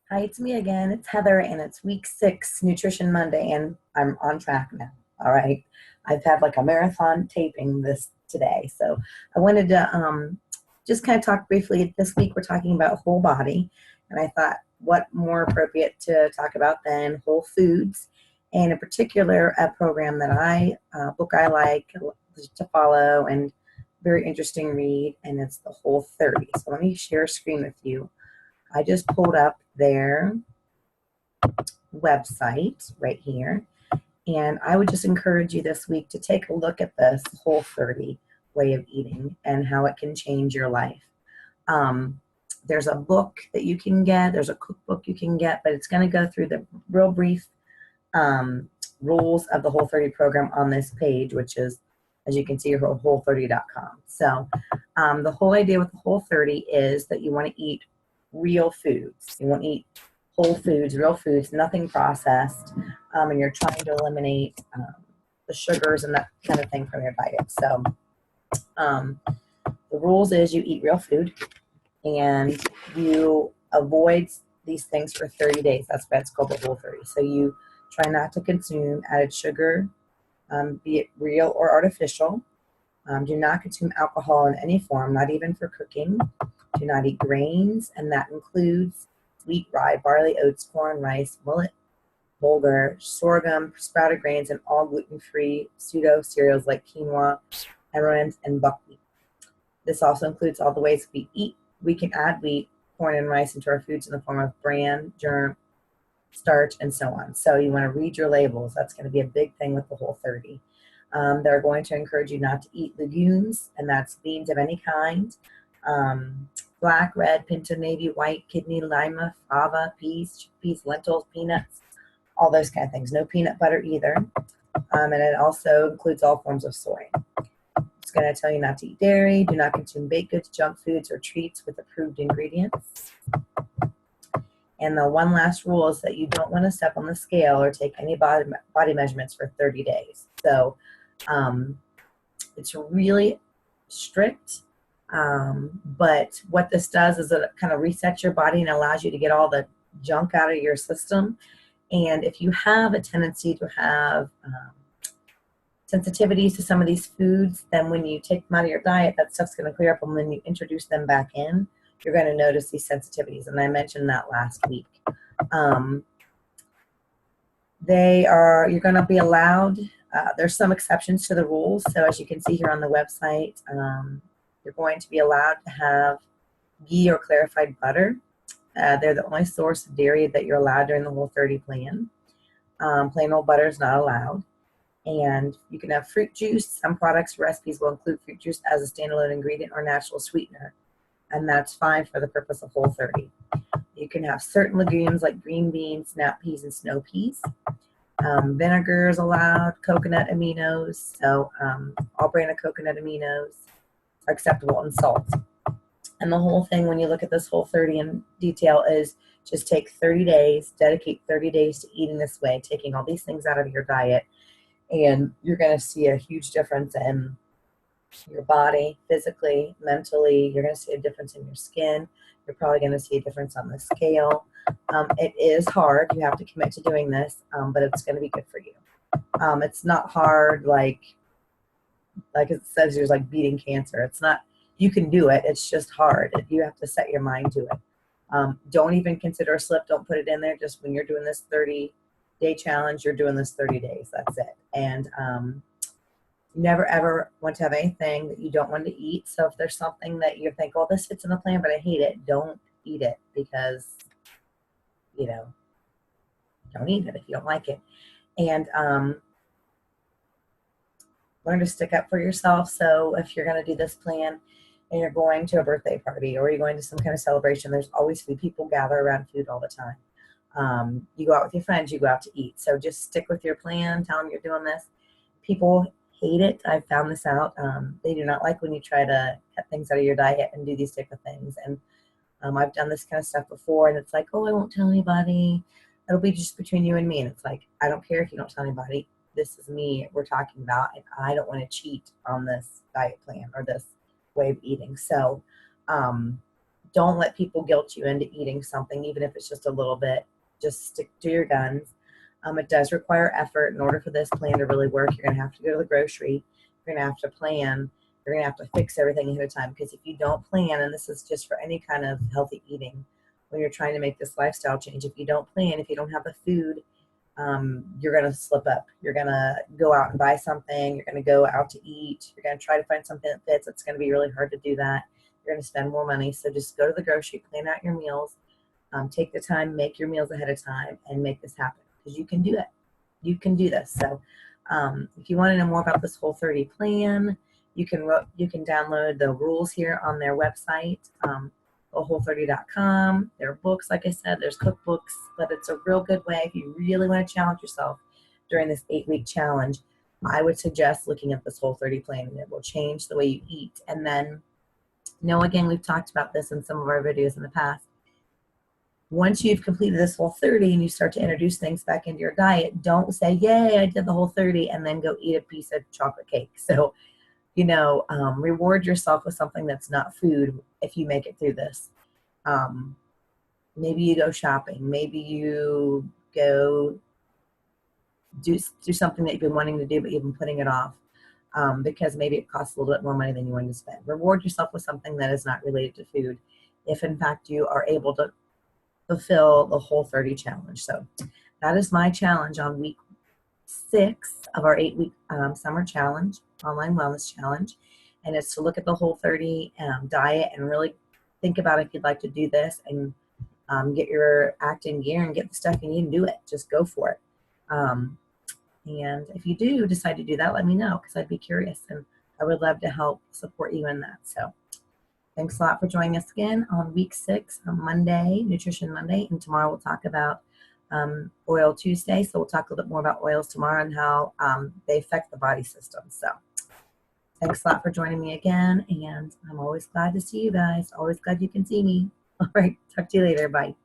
Hi, it's me again. It's Heather, and it's week 6, Nutrition Monday, and I'm on track now. All right. I've had like a marathon taping this today. So I wanted to just kind of talk briefly. This week, we're talking about whole body. And I thought, what more appropriate to talk about than whole foods? And in particular, a program that book I like to follow, and very interesting read, and it's the Whole 30. So let me share a screen with you. I just pulled up their website right here. And I would just encourage you this week to take a look at this Whole 30 way of eating and how it can change your life. Um, there's a book that you can get, there's a cookbook you can get, but it's going to go through the real brief rules of the Whole 30 program on this page, which is, as you can see, whole30.com. So the whole idea with the Whole 30 is that you want to eat real foods. You want to eat whole foods, real foods, nothing processed, and you're trying to eliminate the sugars and that kind of thing from your diet. So the rules is you eat real food and you avoid these things for 30 days. That's why it's called the Whole 30. So you try not to consume added sugar, be it real or artificial. Do not consume alcohol in any form, not even for cooking. Do not eat grains, and that includes wheat, rye, barley, oats, corn, rice, millet, bulgur, sorghum, sprouted grains, and all gluten-free pseudo cereals like quinoa, amaranth, and buckwheat. This also includes all the ways we eat. We can add wheat, corn, and rice into our foods in the form of bran, germ, starch, and so on. So you want to read your labels. That's going to be a big thing with the Whole 30. They're going to encourage you not to eat legumes, and that's beans of any kind. Black, red, pinto, navy, white, kidney, lima, fava, peas, chickpeas, lentils, peanuts, all those kind of things. No peanut butter either. And it also includes all forms of soy. It's going to tell you not to eat dairy, do not consume baked goods, junk foods, or treats with approved ingredients. And the one last rule is that you don't want to step on the scale or take any body measurements for 30 days. So it's really strict. But what this does is it kind of resets your body and allows you to get all the junk out of your system. And if you have a tendency to have sensitivities to some of these foods, then when you take them out of your diet, that stuff's going to clear up. And when you introduce them back in, you're going to notice these sensitivities. And I mentioned that last week. You're going to be allowed, there's some exceptions to the rules. So as you can see here on the website, you're going to be allowed to have ghee or clarified butter. They're the only source of dairy that you're allowed during the Whole 30 plan. Plain old butter is not allowed. And you can have fruit juice. Some products recipes will include fruit juice as a standalone ingredient or natural sweetener. And that's fine for the purpose of Whole 30. You can have certain legumes like green beans, snap peas, and snow peas. Vinegar is allowed, coconut aminos. So all brand of coconut aminos are acceptable, and salt. And the whole thing, when you look at this Whole 30 in detail, is just take 30 days, dedicate 30 days to eating this way, taking all these things out of your diet, and you're going to see a huge difference in your body, physically, mentally. You're going to see a difference in your skin. You're probably going to see a difference on the scale. It is hard. You have to commit to doing this, but it's going to be good for you. It's not hard like it says there's like beating cancer. It's not. You can do it. It's just hard. You have to set your mind to it. Don't even consider a slip. Don't put it in there. Just when you're doing this 30-day challenge, you're doing this 30 days. That's it. And you never ever want to have anything that you don't want to eat. So if there's something that you think, oh, this fits in the plan, but I hate it, don't eat it, because, don't eat it if you don't like it. And learn to stick up for yourself. So if you're going to do this plan and you're going to a birthday party or you're going to some kind of celebration, there's always food. People gather around food all the time. You go out with your friends, you go out to eat. So just stick with your plan. Tell them you're doing this. People hate it. I've found this out. They do not like when you try to cut things out of your diet and do these type of things. And I've done this kind of stuff before, and it's like, oh, I won't tell anybody. It'll be just between you and me. And it's like, I don't care if you don't tell anybody. This is me we're talking about, and I don't want to cheat on this diet plan or this way of eating. So Don't let people guilt you into eating something, even if it's just a little bit. Just stick to your guns. It does require effort. In order for this plan to really work, you're going to have to go to the grocery. You're going to have to plan. You're going to have to fix everything ahead of time, because if you don't plan, and this is just for any kind of healthy eating, when you're trying to make this lifestyle change, if you don't plan, if you don't have the food, you're going to slip up. You're going to go out and buy something. You're going to go out to eat. You're going to try to find something that fits. It's going to be really hard to do that. You're going to spend more money. So just go to the grocery, plan out your meals, take the time, make your meals ahead of time, and make this happen, because you can do it. You can do this. So if you want to know more about this Whole30 plan, you can download the rules here on their website, whole30.com. There are books, like I said, there's cookbooks, but it's a real good way if you really want to challenge yourself during this 8-week challenge. I would suggest looking at this Whole30 plan, and it will change the way you eat. And then, again, we've talked about this in some of our videos in the past. Once you've completed this Whole30 and you start to introduce things back into your diet, don't say, yay, I did the Whole30, and then go eat a piece of chocolate cake. So, reward yourself with something that's not food if you make it through this. Maybe you go shopping. Maybe you go do something that you've been wanting to do, but you've been putting it off because maybe it costs a little bit more money than you wanted to spend. Reward yourself with something that is not related to food, if in fact you are able to fulfill the Whole30 challenge. So that is my challenge on week 6 of our 8-week summer challenge, online wellness challenge. And it's to look at the Whole30 diet and really think about if you'd like to do this, and get your act in gear and get the stuff you need and do it. Just go for it. And if you do decide to do that, let me know, because I'd be curious and I would love to help support you in that. So thanks a lot for joining us again on week 6 on Monday, Nutrition Monday. And tomorrow we'll talk about Oil Tuesday. So we'll talk a little bit more about oils tomorrow and how they affect the body system. So thanks a lot for joining me again. And I'm always glad to see you guys. Always glad you can see me. All right. Talk to you later. Bye.